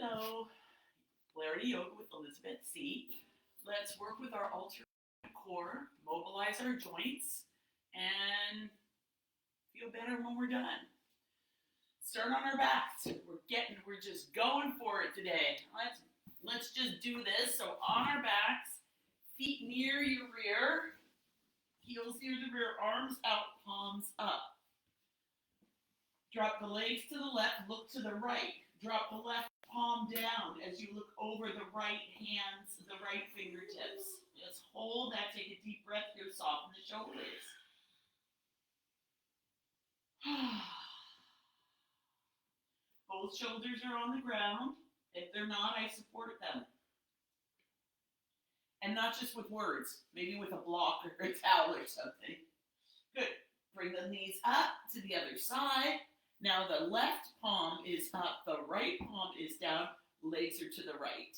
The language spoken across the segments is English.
Hello, Polarity Yoga with Elizabeth C. Let's work with our alternate core, mobilize our joints, and feel better when we're done. Start on our backs. We're just going for it today. Let's just do this. So on our backs, feet near your rear, heels near the rear, arms out, palms up. Drop the legs to the left, look to the right. Drop the left palm down as you look over the right hands, the right fingertips. Just hold that, take a deep breath here, soften the shoulders. Both shoulders are on the ground. If they're not, I support them. And not just with words, maybe with a block or a towel or something. Good. Bring the knees up to the other side. Now the left palm is up, the right palm is down, legs are to the right.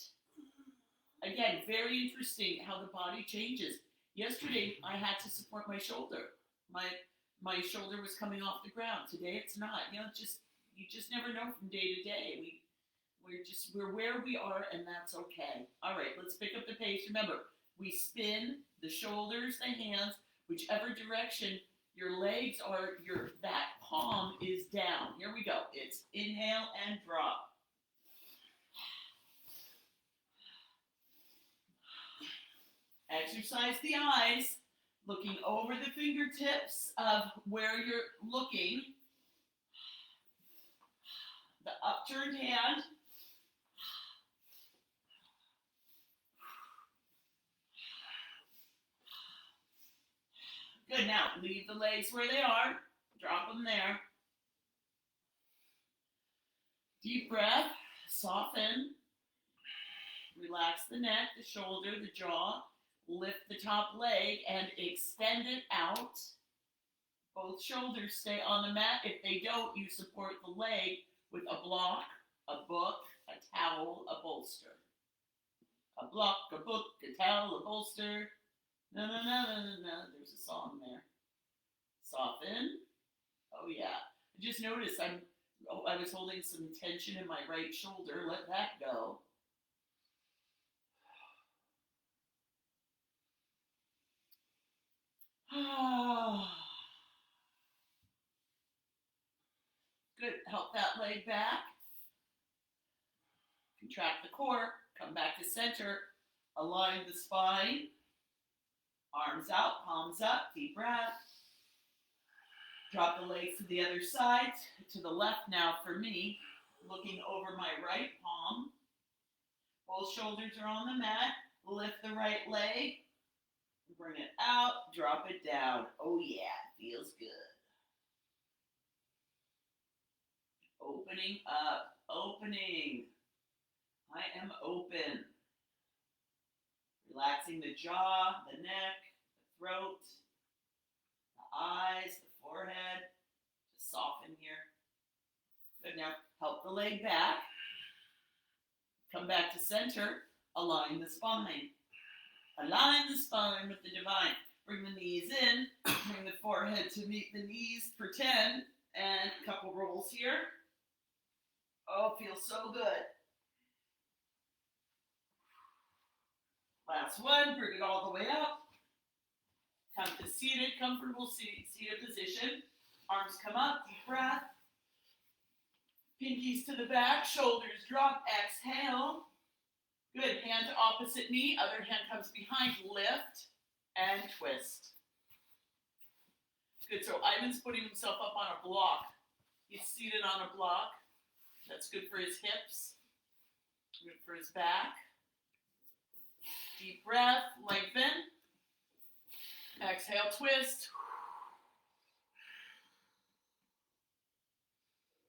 Again, very interesting how the body changes. Yesterday, I had to support my shoulder. My shoulder was coming off the ground. Today, it's not. You just never know from day to day. We're where we are, and that's okay. All right, let's pick up the pace. Remember, we spin the shoulders, the hands, whichever direction your legs are, that palm is down. Here we go. It's inhale and drop. Exercise the eyes, looking over the fingertips of where you're looking. The upturned hand. Good, now leave the legs where they are. Drop them there. Deep breath, soften. Relax the neck, the shoulder, the jaw. Lift the top leg and extend it out. Both shoulders stay on the mat. If they don't, you support the leg with a block, a book, a towel, a bolster. A block, a book, a towel, a bolster. No. There's a song there. Soften. Oh yeah. I just noticed I was holding some tension in my right shoulder. Let that go. Good. Help that leg back. Contract the core. Come back to center. Align the spine. Arms out, palms up, deep breath. Drop the legs to the other side, to the left now for me, looking over my right palm. Both shoulders are on the mat. Lift the right leg. Bring it out, drop it down. Oh yeah, feels good. Opening up, opening. I am open. Relaxing the jaw, the neck, the throat, the eyes, the forehead. Just soften here. Good, now help the leg back. Come back to center. Align the spine. Align the spine with the divine. Bring the knees in. Bring the forehead to meet the knees for 10. And a couple rolls here. Oh, feels so good. Last one, bring it all the way up. Come to seated, comfortable seated position. Arms come up, deep breath. Pinkies to the back, shoulders drop, exhale. Good, hand to opposite knee, other hand comes behind, lift and twist. Good, so Ivan's putting himself up on a block. He's seated on a block. That's good for his hips, good for his back. Deep breath, lengthen. Exhale, twist.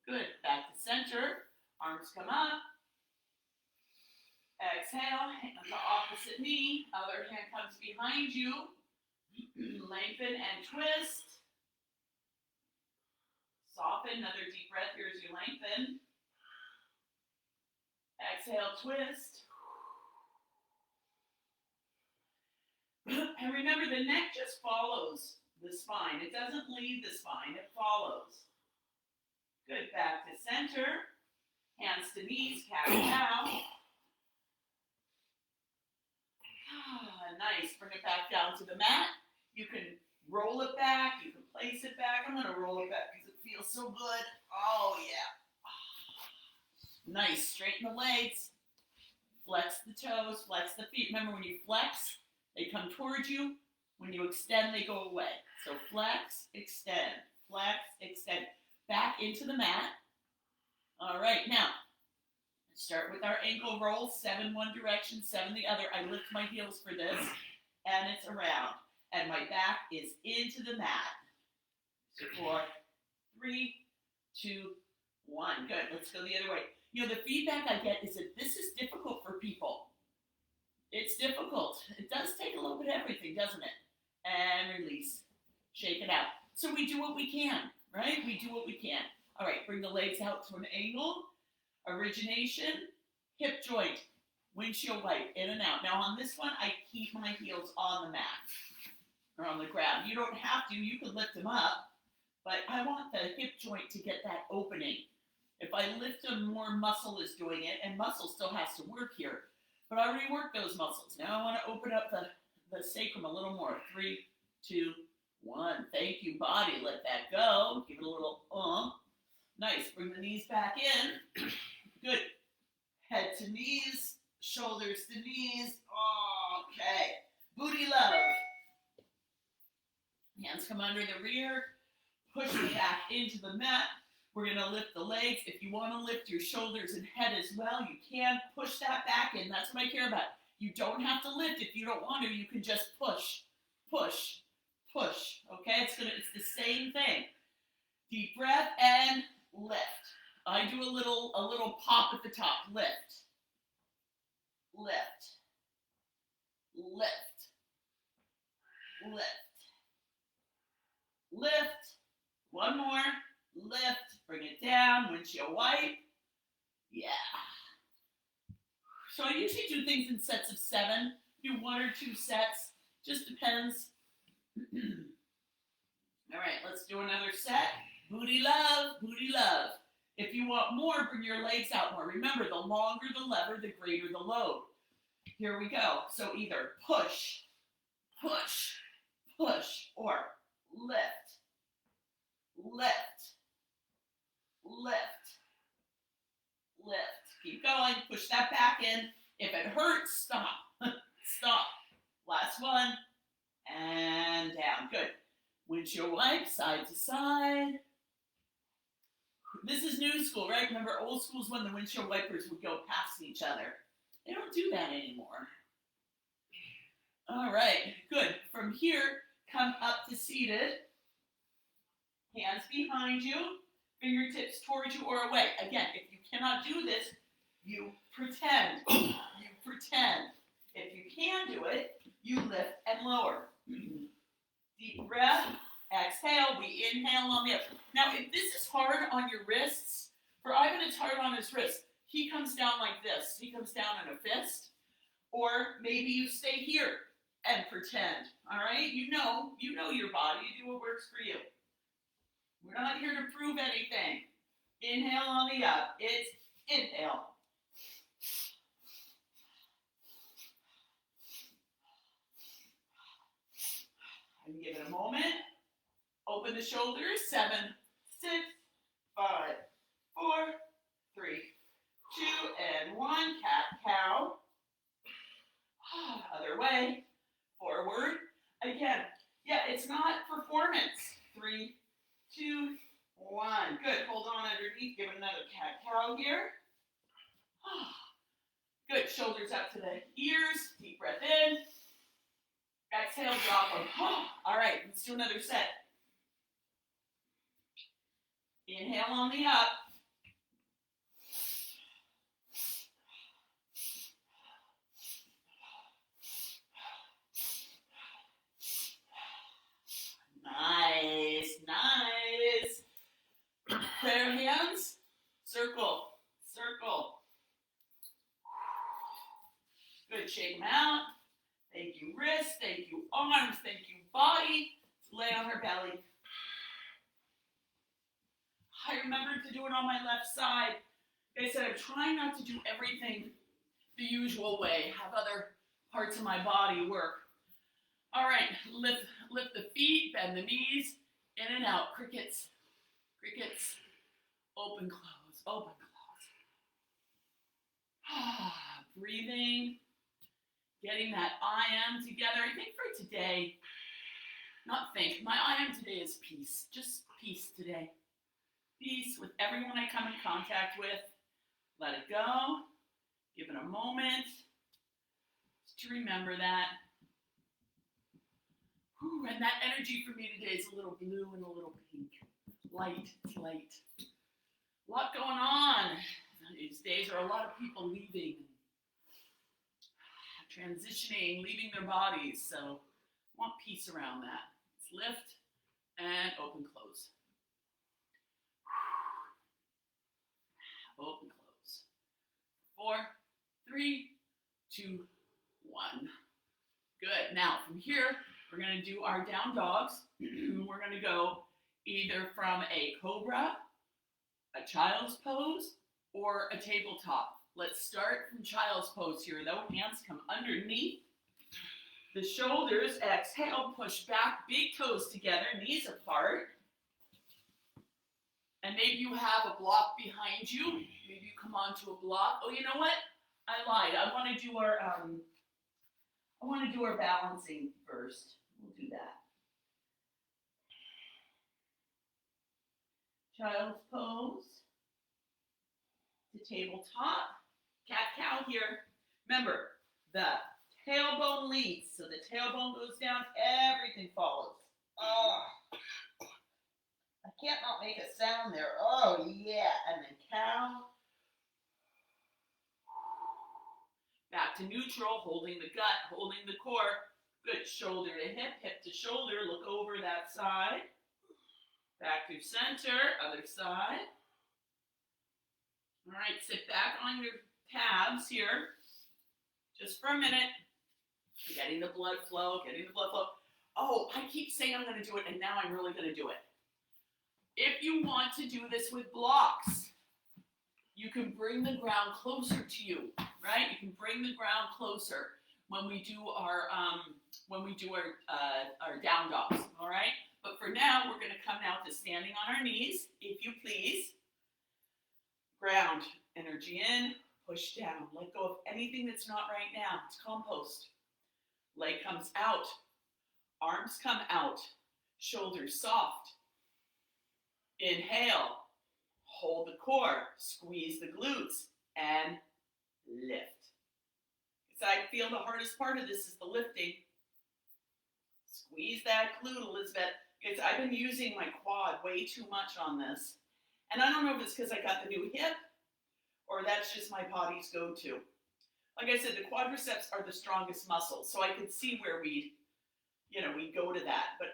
Good. Back to center. Arms come up. Exhale, hand on the opposite knee. Other hand comes behind you. Lengthen and twist. Soften. Another deep breath here as you lengthen. Exhale, twist. And remember, the neck just follows the spine. It doesn't leave the spine, it follows. Good, back to center. Hands to knees, cat-cow. Nice. Bring it back down to the mat. You can roll it back. You can place it back. I'm going to roll it back because it feels so good. Oh, yeah. Nice. Straighten the legs. Flex the toes. Flex the feet. Remember, when you flex, they come towards you. When you extend, they go away. So flex, extend. Flex, extend. Back into the mat. All right. Now, start with our ankle rolls, 7 one direction, 7 the other. I lift my heels for this, and it's around. And my back is into the mat. 4, 3, 2, 1. Good. Let's go the other way. You know, the feedback I get is that this is difficult for people. It's difficult. It does take a little bit of everything, doesn't it? And release. Shake it out. So we do what we can, right? We do what we can. All right, bring the legs out to an angle. Origination, hip joint, windshield wipe, in and out. Now on this one, I keep my heels on the mat or on the ground. You don't have to. You can lift them up, but I want the hip joint to get that opening. If I lift them, more muscle is doing it, and muscle still has to work here. But I already worked those muscles. Now I want to open up the sacrum a little more. 3, 2, 1. Thank you, body. Let that go. Give it a little Nice. Bring the knees back in. Good. Head to knees, shoulders to knees. Okay. Booty love. Hands come under the rear. Push the back into the mat. We're going to lift the legs. If you want to lift your shoulders and head as well, you can. Push that back in. That's what I care about. You don't have to lift. If you don't want to, you can just push, push, push. Okay? It's the same thing. Deep breath and lift. I do a little pop at the top. Lift. Lift. Lift. Lift. Lift. One more. Lift. Bring it down. Windshield wipe. Yeah. So I usually do things in sets of 7. Do 1 or 2 sets. Just depends. All right, let's do another set. Booty love, booty love. If you want more, bring your legs out more. Remember, the longer the lever, the greater the load. Here we go. So either push, push, push, or lift, lift, lift, lift. Keep going. Push that back in. If it hurts, stop. Stop. Last one. And down. Good. Windshield wipe, side to side. This is new school, right? Remember, old school's when the windshield wipers would go past each other. They don't do that anymore. All right, good. From here, come up to seated. Hands behind you, fingertips towards you or away. Again, if you cannot do this, you pretend. You pretend. If you can do it, you lift and lower. Deep breath. Exhale. We inhale on the up. Now, if this is hard on your wrists, for Ivan it's hard on his wrist. He comes down like this. He comes down in a fist. Or maybe you stay here and pretend. All right? You know your body. You do what works for you. We're not here to prove anything. Inhale on the up. It's inhale. And give it a moment. Open the shoulders. 7, 6, 5, 4, 3, 2, and 1. Cat, cow. Other way. Forward. Again. Yeah, it's not performance. 3, 2, 1. Good. Hold on underneath. Give it another cat, cow here. Good. Shoulders up to the ears. Deep breath in. Exhale, drop them. All right, let's do another set. Inhale on the up. Nice, nice. Prayer hands. Circle, circle. Good, shake them out. Thank you, wrists. Thank you, arms. Thank you, body. Lay on her belly. I remembered to do it on my left side Like I said, I'm trying not to do everything the usual way, have other parts of my body work. All right, lift the feet, bend the knees, in and out, crickets, crickets, open, close, open, close. Breathing, getting that I am together. I think for today, my I am today is peace, just peace today. Peace with everyone I come in contact with. Let it go. Give it a moment just to remember that. Whew, and that energy for me today is a little blue and a little pink. Light, light. A lot going on. These days are a lot of people leaving, transitioning, leaving their bodies. So I want peace around that. Let's lift and open, close. Open, close. 4, 3, 2, 1. Good. Now from here, we're going to do our down dogs. We're going to go either from a cobra, a child's pose, or a tabletop. Let's start from child's pose here, though. Hands come underneath the shoulders. Exhale, push back, big toes together, knees apart. And maybe you have a block behind you. Maybe you come onto a block. Oh, you know what? I lied. I want to do our balancing first. We'll do that. Child's pose to tabletop. Cat-cow here. Remember, the tailbone leads. So the tailbone goes down, everything follows. Oh, I can't not make a sound there. Oh, yeah. And then cow. Back to neutral, holding the gut, holding the core. Good. Shoulder to hip, hip to shoulder. Look over that side. Back through center, other side. All right, sit back on your calves here. Just for a minute. Getting the blood flow, getting the blood flow. Oh, I keep saying I'm going to do it, and now I'm really going to do it. If you want to do this with blocks, you can bring the ground closer to you, right? You can bring the ground closer when we do our down dogs, all right? But for now, we're going to come now to standing on our knees, if you please. Ground, energy in, push down. Let go of anything that's not right now. It's compost. Leg comes out. Arms come out. Shoulders soft. Inhale. Hold the core. Squeeze the glutes. And lift. Because I feel the hardest part of this is the lifting. Squeeze that glute, Elizabeth. Because I've been using my quad way too much on this. And I don't know if it's because I got the new hip or that's just my body's go-to. Like I said, the quadriceps are the strongest muscles, so I could see where we'd go to that. But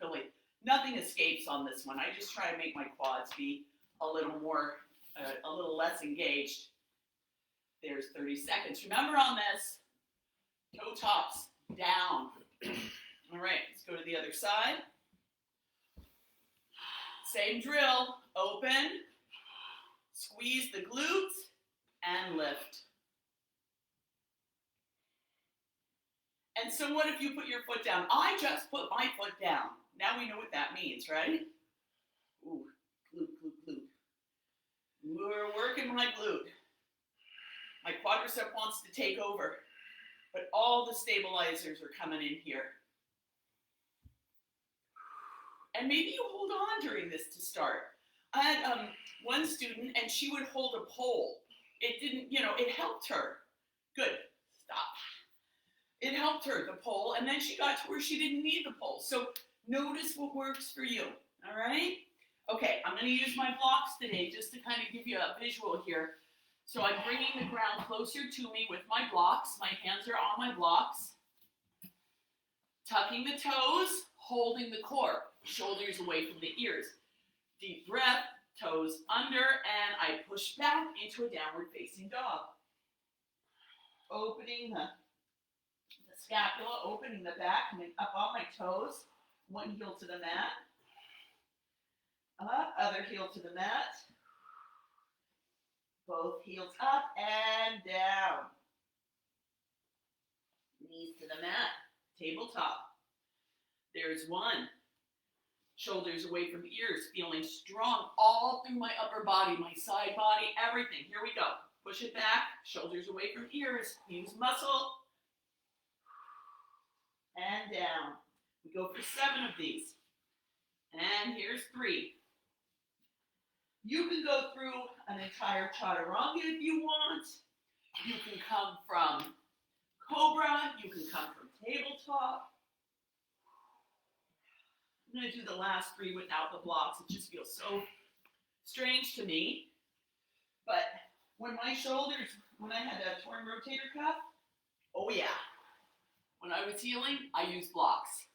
really, nothing escapes on this one. I just try to make my quads be a little less engaged. There's 30 seconds. Remember on this, toe tops down. All right, let's go to the other side. Same drill. Open, squeeze the glutes, and lift. And so what if you put your foot down? I just put my foot down. Now we know what that means, right? Ooh, glute, glute, glute. We're working my glute. My quadricep wants to take over, but all the stabilizers are coming in here. And maybe you hold on during this to start. I had one student, and she would hold a pole. It didn't, it helped her. Good, stop. It helped her, the pole, and then she got to where she didn't need the pole. So notice what works for you, all right? Okay, I'm going to use my blocks today just to kind of give you a visual here. So I'm bringing the ground closer to me with my blocks. My hands are on my blocks. Tucking the toes, holding the core. Shoulders away from the ears. Deep breath, toes under, and I push back into a downward facing dog. Opening the scapula, opening the back, coming up on my toes. One heel to the mat. Other heel to the mat. Both heels up and down. Knees to the mat, tabletop. There's one. Shoulders away from ears, feeling strong all through my upper body, my side body, everything. Here we go. Push it back, shoulders away from ears, use muscle. And down. We go for 7 of these. And here's 3. You can go through an entire chaturanga if you want. You can come from cobra. You can come from tabletop. I'm going to do the last 3 without the blocks. It just feels so strange to me. But when my shoulders, when I had a torn rotator cuff, oh yeah. When I was healing, I used blocks.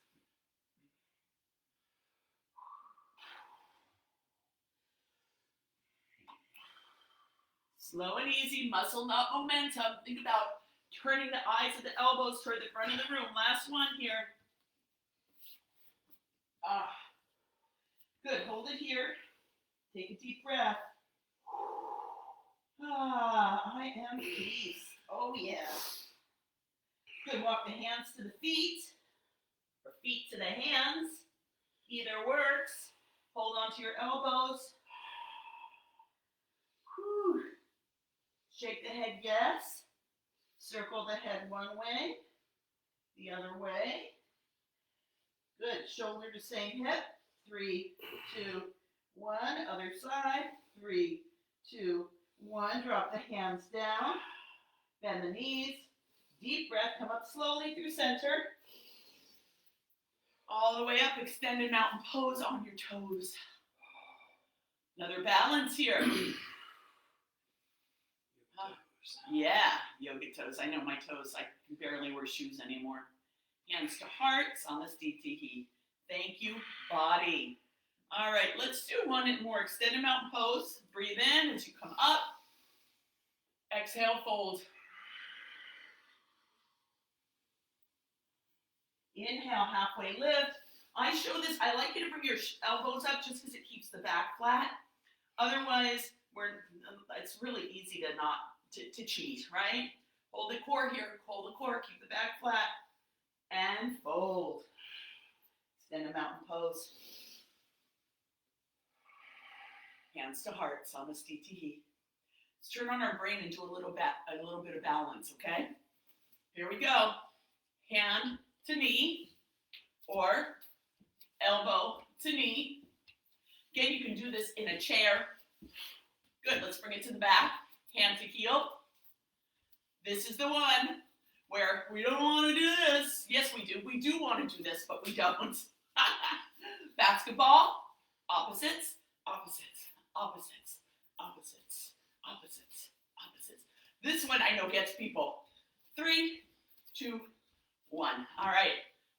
Slow and easy, muscle, not momentum. Think about turning the eyes of the elbows toward the front of the room. Last one here. Good, hold it here. Take a deep breath. I am peace. Oh yeah. Good, walk the hands to the feet, or feet to the hands. Either works. Hold on to your elbows. Whew. Shake the head, yes. Circle the head one way, the other way. Good, shoulder to same hip. 3, 2, 1, other side. 3, 2, 1, drop the hands down. Bend the knees. Deep breath, come up slowly through center. All the way up, extended mountain pose on your toes. Another balance here. Yeah, yoga toes. I know my toes. I can barely wear shoes anymore. Hands to hearts on this DTE. Thank you, body. All right, let's do one more extended mountain pose. Breathe in as you come up. Exhale, fold. Inhale, halfway lift. I show this. I like you to bring your elbows up just because it keeps the back flat. Otherwise, it's really easy to cheat, right? Hold the core here. Hold the core. Keep the back flat. And fold. Extend a mountain pose. Hands to hearts on this DTE. Let's turn on our brain into a little bit of balance, okay? Here we go. Hand to knee or elbow to knee. Again, you can do this in a chair. Good, let's bring it to the back. Hand to heel. This is the one where we don't want to do this. Yes, we do. We do want to do this, but we don't. Basketball, opposites, opposites, opposites, opposites, opposites, opposites. This one I know gets people. 3, 2, 1. All right,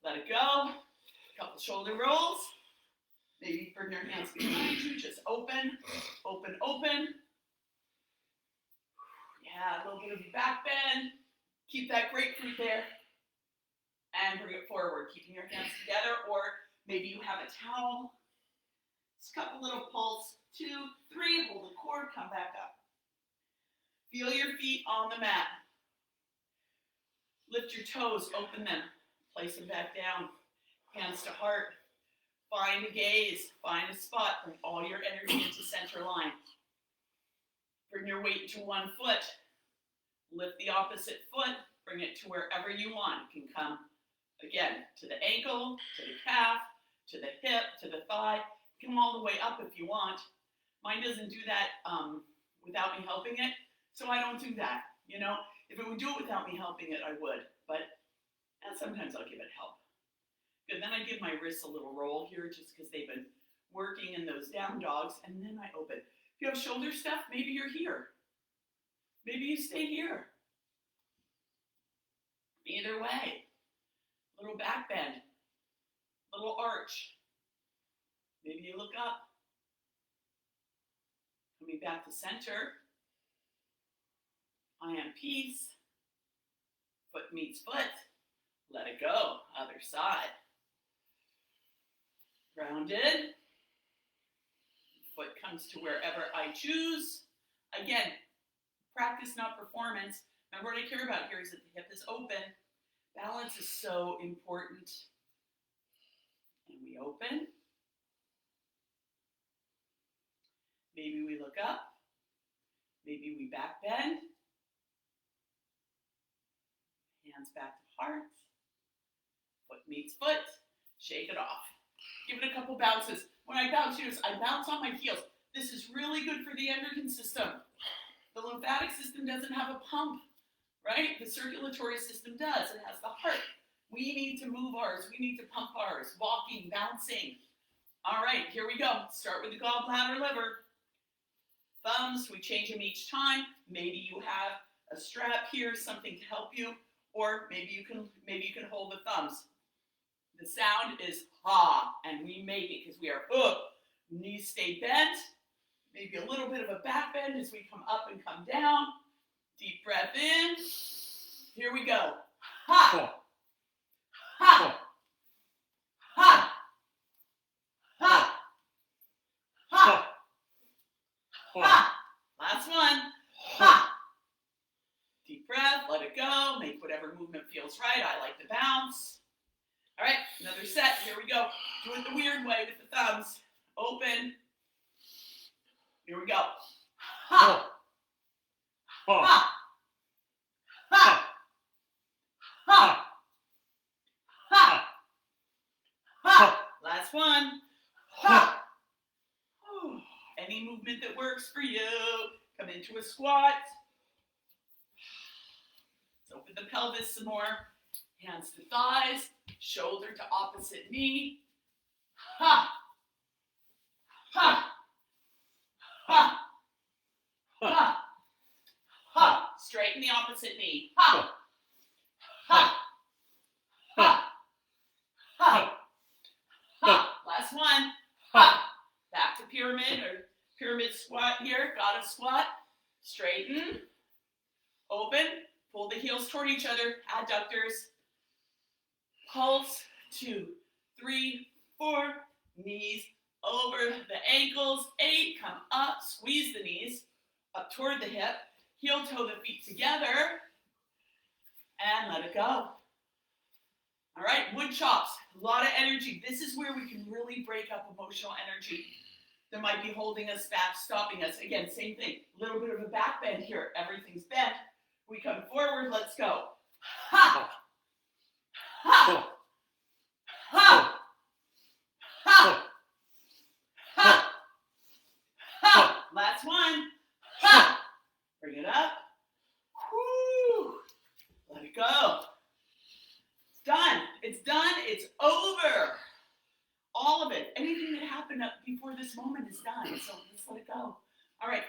let it go. Couple shoulder rolls. Maybe bring your hands behind you. Just open, open, open. Yeah, a little bit of a back bend. Keep that grapefruit there. And bring it forward, keeping your hands together. Or maybe you have a towel. Just a couple little pulls. 2, 3, hold the cord, come back up. Feel your feet on the mat. Lift your toes, open them. Place them back down. Hands to heart. Find a gaze, find a spot. Bring all your energy into center line. Bring your weight to one foot. Lift the opposite foot. Bring it to wherever you want. It can come, again, to the ankle, to the calf, to the hip, to the thigh. Come all the way up if you want. Mine doesn't do that without me helping it, so I don't do that. You know, if it would do it without me helping it, I would. But sometimes I'll give it help. Good, then I give my wrists a little roll here just because they've been working in those down dogs, and then I open. If you have shoulder stuff, maybe you're here. Maybe you stay here. Either way. Little back bend. Little arch. Maybe you look up. Coming back to center. I am peace. Foot meets foot. Let it go. Other side. Grounded. Foot comes to wherever I choose. Again, practice, not performance. Remember, what I care about here is that the hip is open. Balance is so important. And we open. Maybe we look up. Maybe we back bend. Hands back to heart. Foot meets foot. Shake it off. Give it a couple bounces. When I bounce, I bounce on my heels. This is really good for the endocrine system. The lymphatic system doesn't have a pump, right? The circulatory system does. It has the heart. We need to move ours. We need to pump ours. Walking, bouncing. All right, here we go. Start with the gallbladder liver. Thumbs, we change them each time. Maybe you have a strap here, something to help you, or maybe you can hold the thumbs. The sound is ha, and we make it because we are up. Knees stay bent. Maybe a little bit of a back bend as we come up and come down. Deep breath in. Here we go. Ha. Ha. Ha. Ha. Ha. Ha. Last one. Ha. Deep breath. Let it go. Make whatever movement feels right. I like to bounce. All right. Another set. Here we go. Do it the weird way with the thumbs. Open. Here we go. Ha. Ha. Ha. Ha. Ha. Ha. Last one. Ha. Any movement that works for you. Come into a squat. Let's open the pelvis some more. Hands to thighs. Shoulder to opposite knee. Ha. Ha. Ha. Ha. Ha. Straighten the opposite knee. Ha. Ha. Ha. Ha. Ha. Last one. Ha. Back to pyramid or pyramid squat here. Got a squat. Straighten. Open. Pull the heels toward each other. Adductors. Pulse. 2, 3, 4. Knees over the ankles. 8. Come up. Squeeze the knees up toward the hip. Heel toe the feet together. And let it go. All right, wood chops. A lot of energy. This is where we can really break up emotional energy that might be holding us back, stopping us. Again, same thing. A little bit of a back bend here. Everything's bent. We come forward. Let's go. Ha! Ha! Ha! Ha! Ha! Ha! Last one. Ha! Bring it up. Woo! Let it go. It's done. It's done. It's over. All of it. Anything that happened up before this moment is done. So let's let it go. All right.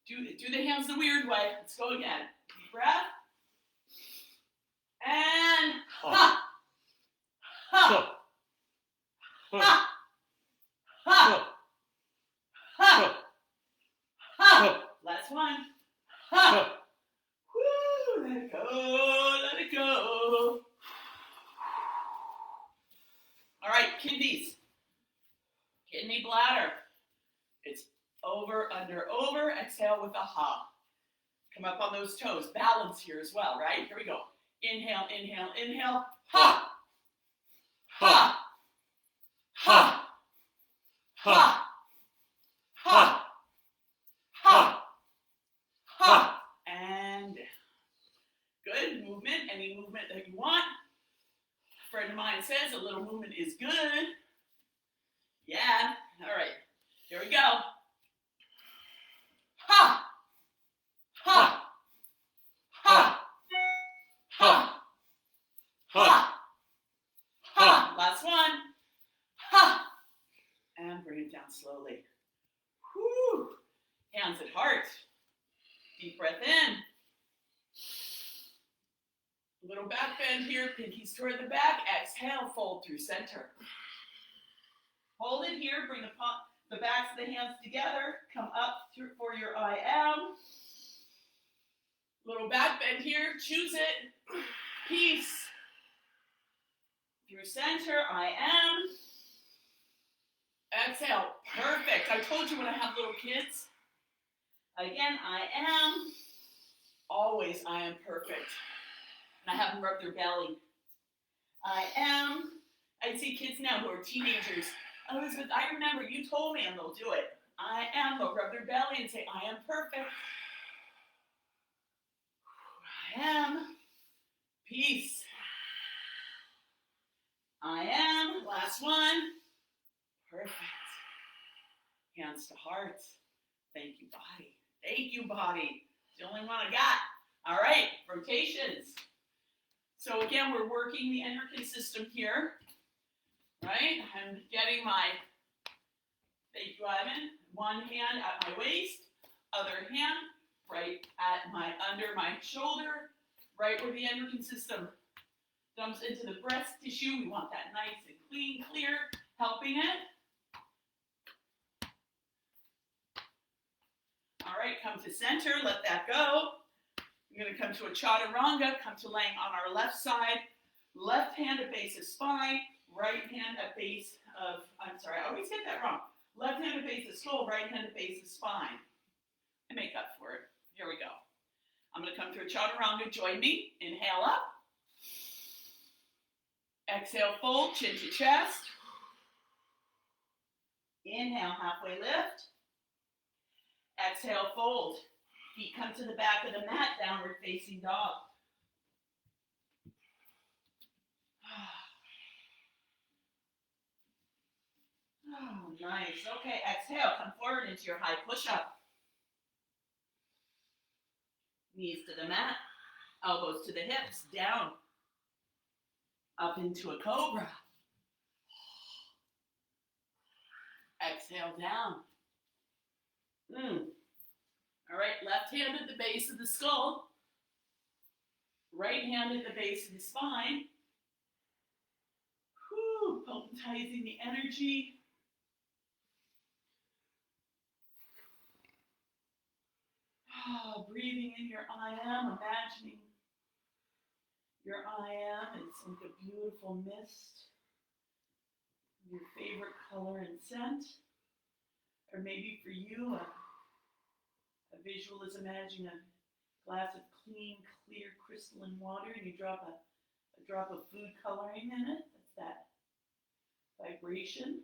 Do the hands the weird way. Let's go again. Deep breath. And ha. Ha. Ha. Ha. Ha. Ha. Last one. Ha. Woo. Let it go. Let it go. All right, kidneys. Kidney bladder. It's over, under, over. Exhale with a ha. Come up on those toes. Balance here as well, right? Here we go. Inhale, inhale, inhale. Ha. Ha. Ha. Ha. Ha. Ha. Ha. And good movement. Any movement that you want. A friend of mine says a little movement is good. Yeah. All right. Here we go. Ha. Ha. Ha. Ha. Ha. Ha. Last one. Ha. And bring it down slowly. Whew. Hands at heart. Deep breath in. Little back bend here. Pinkies toward the back. Exhale. Fold through center. Hold it here. Bring the backs of the hands together. Come up for your I am. Little back bend here. Choose it. Peace. Through center. I am. Exhale. Perfect. I told you when I have little kids. Again, I am. Always, I am perfect. And I have them rub their belly. I am. I see kids now who are teenagers. Elizabeth, I remember you told me, and they'll do it. I am. They'll rub their belly and say, I am perfect. I am. Peace. I am. Last one. Perfect. Hands to heart. Thank you, body. Thank you, body. It's the only one I got. All right, rotations. So again, we're working the endocrine system here, right? I'm getting my, thank you, Ivan, one hand at my waist, other hand right at my, under my shoulder, right where the endocrine system dumps into the breast tissue. We want that nice and clean, clear, helping it. All right, come to center, let that go. We're going to come to a chaturanga, come to laying on our left side, left hand at base of spine, right hand at base of, I'm sorry, I always get that wrong. Left hand at base of skull, right hand at base of spine. I make up for it. Here we go. I'm going to come to a chaturanga. Join me. Inhale up. Exhale, fold, chin to chest. Inhale, halfway lift. Exhale, fold. Feet come to the back of the mat, downward facing dog. Oh, nice. Okay, exhale, come forward into your high push-up. Knees to the mat, elbows to the hips, down. Up into a cobra. Exhale, down. All right, left hand at the base of the skull. Right hand at the base of the spine. Whew, potentizing the energy. Breathing in your I am, imagining your I am is like a beautiful mist. Your favorite color and scent. Or maybe for you, a visual is imagining a glass of clean, clear, crystalline water, and you drop a drop of food coloring in it. That's that vibration.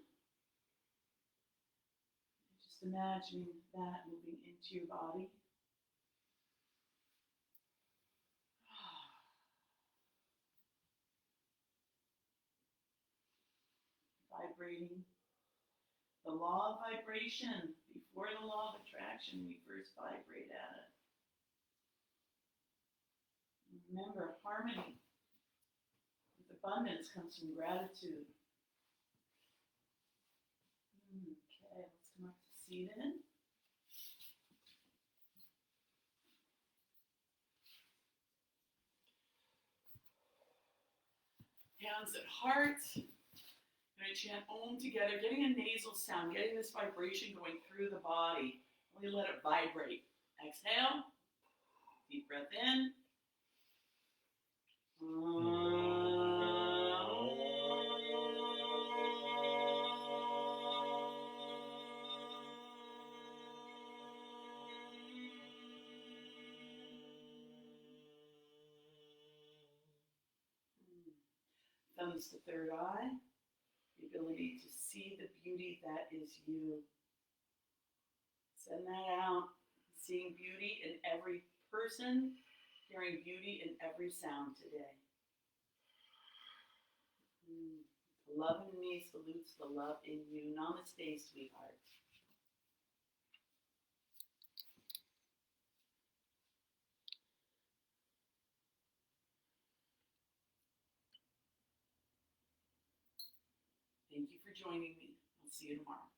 Just imagining that moving into your body. Vibrating. The law of vibration. Before the law of attraction, we first vibrate at it. Remember, harmony with abundance comes from gratitude. Okay, let's come up to seated. Hands at heart. We're going to chant Om together, getting a nasal sound, getting this vibration going through the body. Only let it vibrate. Exhale. Deep breath in. Thumbs to third eye. The ability to see the beauty that is you. Send that out. Seeing beauty in every person, hearing beauty in every sound today. The love in me salutes the love in you. Namaste, sweetheart. Thank you for joining me. I'll see you tomorrow.